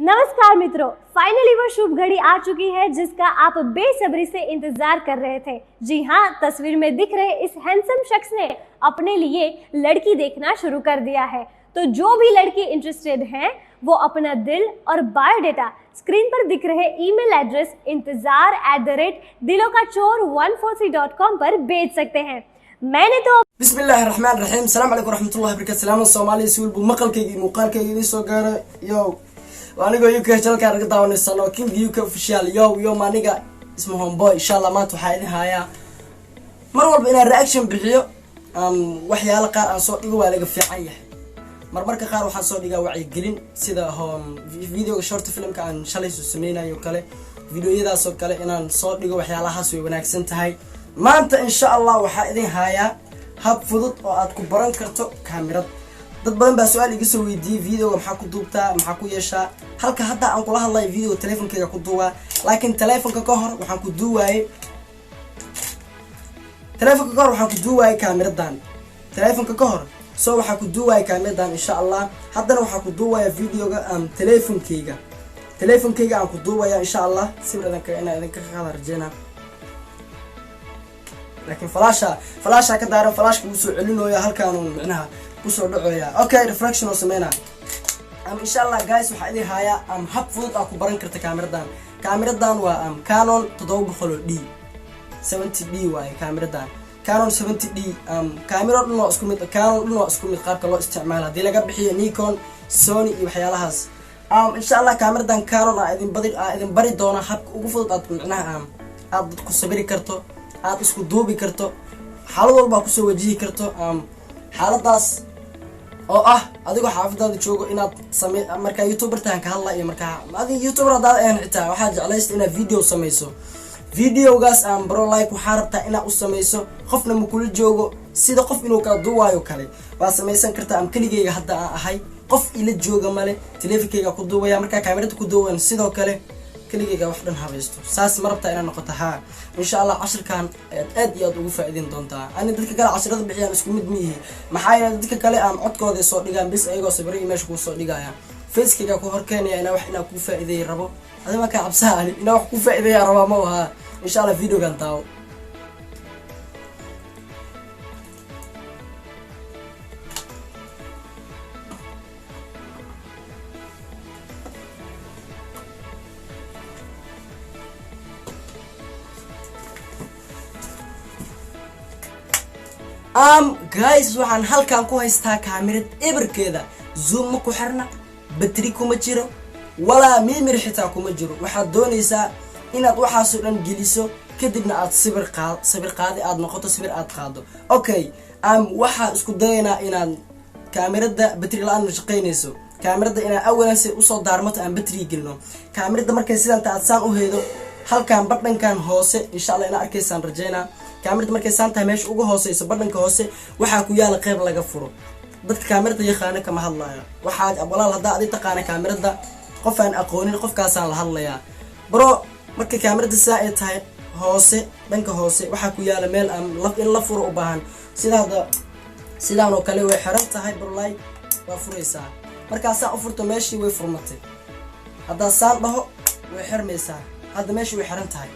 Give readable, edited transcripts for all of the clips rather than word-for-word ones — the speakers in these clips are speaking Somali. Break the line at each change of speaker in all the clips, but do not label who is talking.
नमस्कार मित्रों, फाइनली वो शुभ घड़ी आ चुकी है जिसका आप बेसब्री से इंतजार कर रहे थे। जी हाँ, तस्वीर में दिख रहे इस हैंडसम शख्स ने अपने लिए लड़की देखना शुरू कर दिया है। तो जो भी लड़की इंटरेस्टेड हैं वो अपना दिल और बायोडेटा स्क्रीन पर दिख रहे ईमेल एड्रेस intizar@dilokachor143.com पर भेज सकते हैं। मैंने तो
बिस्मिल्लाहिर्रहमानिर्रहीम सलाम अलैकुम रहमतुल्लाहि वबरकातुहू सलाam Soomaali suulbu maqalkaygi muuqaalkaygi idin soo gaara yo aniga UK channelka arka daawanaysan King UK official yo maniga isma homeboy inshallah maanta waxa idin hayaa mar walba inaan reaction bixiyo waxyaalo qaar aan soo dhigo waa laga fiican yahay marmarka qaar waxaan soo dhigaa wacyi gelin sida videoga short filmka aan shalay soo sameeynayo kale videoyadaas oo kale inaan soo dhigo waxyaalahaas way wanaagsan tahay maanta inshallah waxa idin hayaa hab fudud oo aad ku baran karto kaamirad dad badan baa su'aal iga soo weydiiyay videoga maxaa ku duubtaa maxaa ku yeeshaa halka hadda aan kula hadlayo video telefonkeyga ku duubaa laakiin telefonka ka hor waxaan ku duuwaayay kaamiradan telefonka ka hor soo waxaa ku duuwaayay kaamiradan inshallah haddana waxaa ku duuwaaya videoga telefonkeyga aan ku duuwaya inshallah sawiradan inaan idinka qaada rajeynaa لكن فلاشة كدارة فلاش كوسو علينو يا هل كانوا معناها كوسو دعويا أوكي ريفراكشن وسمينا إن شاء الله جايز وحدي هايا هب فوت أكو بران كرت كاميرا دان كانون تضوب خلو دي 70 دي واي كاميرا كانون 70 دي كاميرا لنا اسكوميت كانون لنا اسكوميت قابك الله استعمالها دي لقى بحية نيكون سوني وحيالهاس إن شاء الله كاميرا دان كانون إذن بري دونا هب وقفوت أكو معناها أد كسبري كرتو aad isku duubi karto xaalad walba ku soo wajihi karto xaaladaas oo adigoo xaafadada joogo inaad marka youtuber taan ka hadlayo marka adiga youtuber hadaad aan xitaa waxa jeclaysta inaad video samayso videogaas bro like waxa rabtaa inaad u samayso qofna ma kula joogo sida qof inuu ka duuwayo kale waa samaysan kartaa kaligeyga hadda aan ahay qof ila jooga male teleefankeyga ku duubaya marka kaamirada ku duuwan sidoo kale كليجا واحدة هابيستو ساس مربطة أنا نقطها إن شاء الله عشر كان أدي أدو فائدين دونتا أنا دتك كلا عشرة بحيان اسكو مدميه محايا دتك كلا عدك هذا صوت لجان بس أيقو صبري ماشي كو صوت لجايا فيس كيجا كو هركاني أنا وحنا كو فائدة ربو هذا ما كان عبساني أنا وح كو فائدة يا ربا موها إن شاء الله فيديو كان تاو guys waxaan halkan ku haystaa kaamirad eberkeeda zoom ma ku xirna battery kuma jiro wala memory xitaa kuma jiro waxaad doonaysaa inaad waxaas oo dhan geliso kadibna aad sawir qaadi aad noqoto sawir aad qaado okay waxa isku dayaynaa inaan kaamirada battery la'aan shaqeynayso kaamirada inaan awalan si u soo daarmato aan battery gelino kaamirada markay sidan aad saan u heedo halkan badhankan hoose inshallah ina arkaysaan rajeynaa kaamirada markay saantahay meesha ugu hooseyso badhanka hoose waxa ku yaala qayb laga furo dadka kaamirada yaqaan kama hadlayo waxa walaal hadaa adii taqaan kaamirada qof aan aqoonin qofkaas aan la hadlayaa bro markay kaamirada saa ay tahay hoose dhanka hoose waxa ku yaala meel in la furo u baahan sidaan oo kale way xiran tahay bro like waa furaysaa markaas aan u furto meeshii way furmatay hadaa saan dhaho way xirmaysaa hadda meeshii way xiran tahay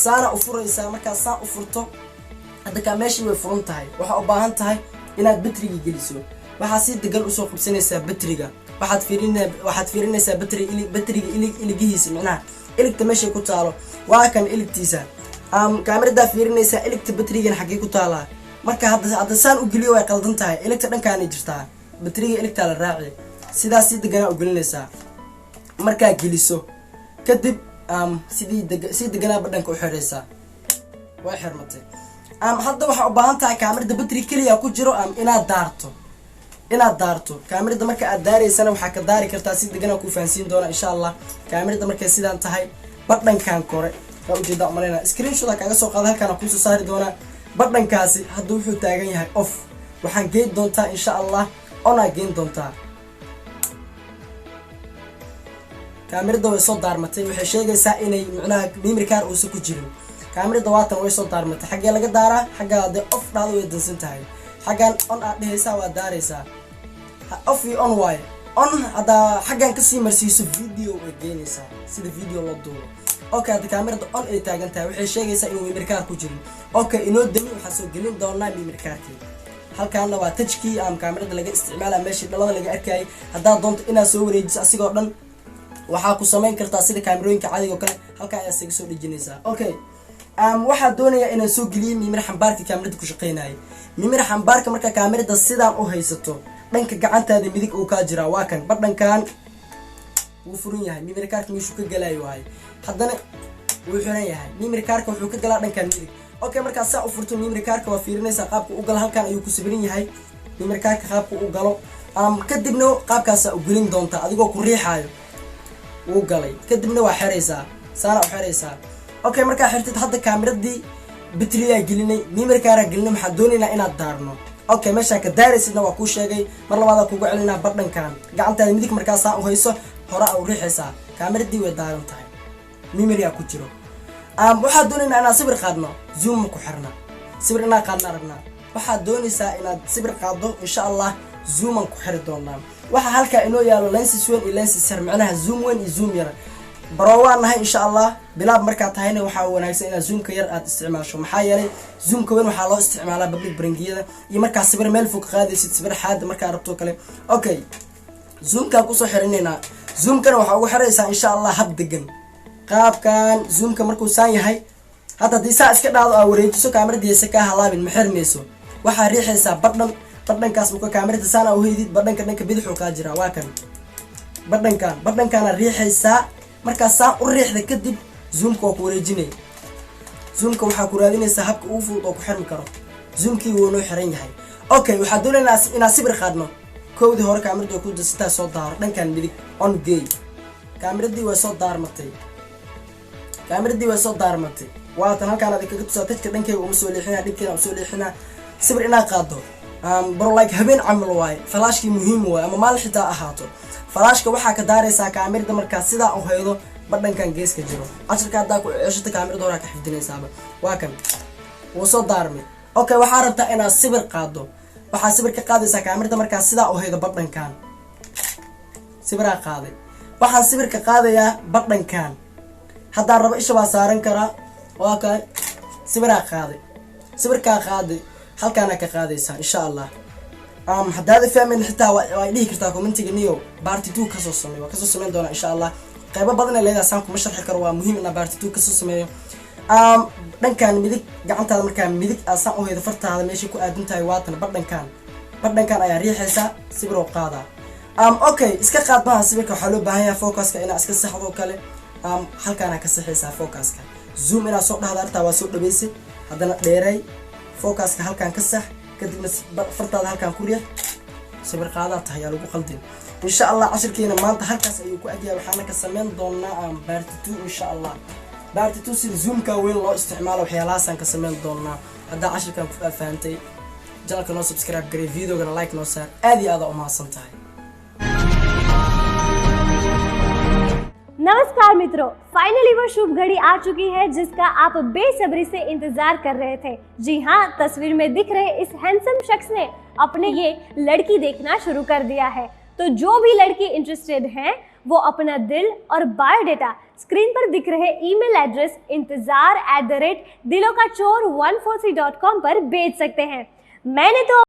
saana u furaysaa markaas saan u furto hadda ka meeshii way furan tahay waxa u baahan tahay inaad batteriga geliso waxa si degan u soo qabsanaysaa batteriga waxaad fiirinaysaa batteriga iligihiisa macnaha iligta meesha ku taalo waa kan iligtiisa kaamirada fiirinaysaa iligta batteriga xagee ku taala marka hadda saan u geliyo way qaldan tahay iligta dhankaan jirtaa batteriga iligta la raaci sidaas si degan u gelinaysaa marka geliso kadib si deganaa badhanka u xiraysaa way xirmatay hadda waxa u baahan tahay kaamirada battery kaliya ku jiro inaad daarto kaamirada marka aad daaraysana waxa ka daari kartaa si deganaa ku fahansiin doona insha Allah kaamirada markay sidaan tahay badhankan kore waa u jeedaa malayna screenshot kaga soo qaad halkaan ku soo saari doona badhankaasi hadda wuxuu taagan yahay off waxaan geey doontaa insha Allah ona geyn doontaa kaamirada way soo daarmatay waxay sheegaysaa inay macnaha memory card uu ku jiro kaamirada waatan way soo daarmatay xagee laga daaraa xagaade off dhaado way dansan tahay xagaan on aad dhehaysaa waa daaraysaa off iyo on way on haddaa xaggan kasii marsiiso video ay geynaysaa sida video loo duubo. Okay, hadda kaamirada on ay taagan tahay waxay sheegaysaa inuu memory card ku jirin. Okay, inoo dami waxaan soo gelin doonaa memory cardkii. halkaana waa touchkii ama kaamirada laga isticmaalaa meeshii dhalada laga arkayay. haddaad doonto inaad soo wareejiso asigoo dhan waxaa ku samayn kartaa sida kaamirooyinka caadiga oo kale halkaa ayaa isaga soo dhejinaysaa. Okay, waxaa doonayaa inaan soo geliyo memory xambaarka kaamirada ku shaqeynayay. memory xambaarka marka kaamirada sidaan u haysato dhanka gacantaada midig uu ka jiraa waa kan badhankan wuu furan yahay memory cardka meeshuu ka galaayo waaye haddana wuu xiran yahay memory cardka wuxuu ka galaa dhankan midig. Okay, markaa saa u furto memory cardka waa fiirinaysaa qaabka u galo halkan ayuu ku sawiran yahay memory cardka qaabka u galo kadibna qaabkaas u gelin doontaa adigoo ku riixayo wuu galay kadibna waa xiraysaa saana u xiraysaa. Okay, markaa xirtid hadda kaamiradii battery ay gelinay memory card gelinay maxaa doonaynaa inaad daarno. Okay, meesha ka daaraysidna waa ku sheegay mar labaad kugu celinaa badhankan gacantaada midig markaa saa u hayso hore u riixaysaa kaamiradii way daaran tahay memory ku jiro. waxaa doonaynaa inaad sawir qaadno zoom ku xirna sawir inaad qaadna rabnaa waxaa doonaysaa inaad sawir qaaddo insha Allah zoom ku xiri doonaa. waxa halka inoo yaalo lenses weyn iyo lenses yar macnaha zoom weyn iyo zoom yar baroowaan nahay insha Allah bilaab markaa tahayna waxaa wanaagsan inaad zoomka yar aad isticmaasho maxaa yeelay zoomka weyn waxaa loo isticmaalaa public brandiyada iyo markaa sawir meel fog qaadaysid sawir xaad markaa rabto kale. Okay, zoomka ku soo xirinayna zoomkana waxaa ugu xiraysaa insha Allah hab degan qaabkan zoomka markuu saan yahay hadda hadii saa iska dhaado aa wareejiso kaamiradiisa ka halaabin ma xirmayso waxaa riixaysaa badhankaas marka kaamirada saan aa u heydid badhanka dhanka bidixuu kaa jiraa waa kan badhankaana riixaysaa markaa saan u riixda kadib zoomka waa ku wareejinay zoomka waxaa ku raadinaysaa habka ugu fudud oo ku xirmi karo zoomkii wuu noo xiran yahay. Okay, waxaa doonaynaa inaad sawir qaadno kowdii hore kaamirada ku dasitaa soo daaro dhankan midig on gay kaamiradii way soo daarmatay waatan halkaan aad kaga tusaa tajka dhankeyga uma soo leexinaa dhankeeda soo leexinaa sawir inaad qaado bro like habeen camal waaye flashkii muhiim waaye ama maalin xitaa ahaato flashka waxaa ka daaraysaa kaamirada markaa sidaa u haydo badhankan geeska jiro casharka haddaa ku ceshata kaamirada horaa ka xifdinaysaaba waa kan wuu soo daarmay. Okay, waxaa rabtaa inaad sawir qaado waxaa sawir ka qaadaysaa kaamirada markaa sidaa u haydo badhankan sawiraa qaaday waxaan sawir ka qaadayaa badhankan haddaan rabo isha waa saaran karaa waa kay sawiraa qaaday sawirkaa qaaday halkaana ka qaadaysaa insha Allah. haddaad fahmin xitaa waa dhihi kartaa commentiga niyo part 2 ka soo sameeyo ka soo sameyn doona insha Allah qaybo badan ay leedahay saan kuma sharxi karo waa muhiim in part 2 ka soo sameeyo. dhankan midig gacantaada markaa midig asaan u haydo fartaada meesha ku aadan tahay waatan badhankan ayaa riixaysaa sawir oo qaadaa. Okay, iska qaad baa sawirka waxaa loo baahan yahay focuska inaad iska saxdo kale halkaana ka saxaysaa focuska zoom inaad soo dhahdo artaa waa soo dhaweysay haddana dheeray focuska halkaan ka sax kadibna fartaada halkaan ku riix sawir qaadaa tahay lagu qaldin insha Allah. cashirkeena maanta halkaas ayuu ku agyahay waxaana ka sameyn doonaa part 2 insha Allah. part 2 si zoomka weyn loo isticmaalo waxyaalahaasaan ka sameyn doonaa. haddaa cashirkan ku faahfaahantay channelka noo subscribe garee videogana like noo saar aad iyo aad u mahadsan tahay.
नमस्कार मित्रों, फाइनली वो शुभ घड़ी आ चुकी है जिसका आप बेसब्री से इंतजार कर रहे थे. जी हाँ, तस्वीर में दिख रहे इस हैंडसम शख्स ने अपने ये लड़की देखना शुरू कर दिया है. तो जो भी लड़की इंटरेस्टेड हैं वो अपना दिल और बायोडेटा स्क्रीन पर दिख रहे ईमेल एड्रेस intezar@dilokachor143.com पर भेज सकते हैं. मैंने तो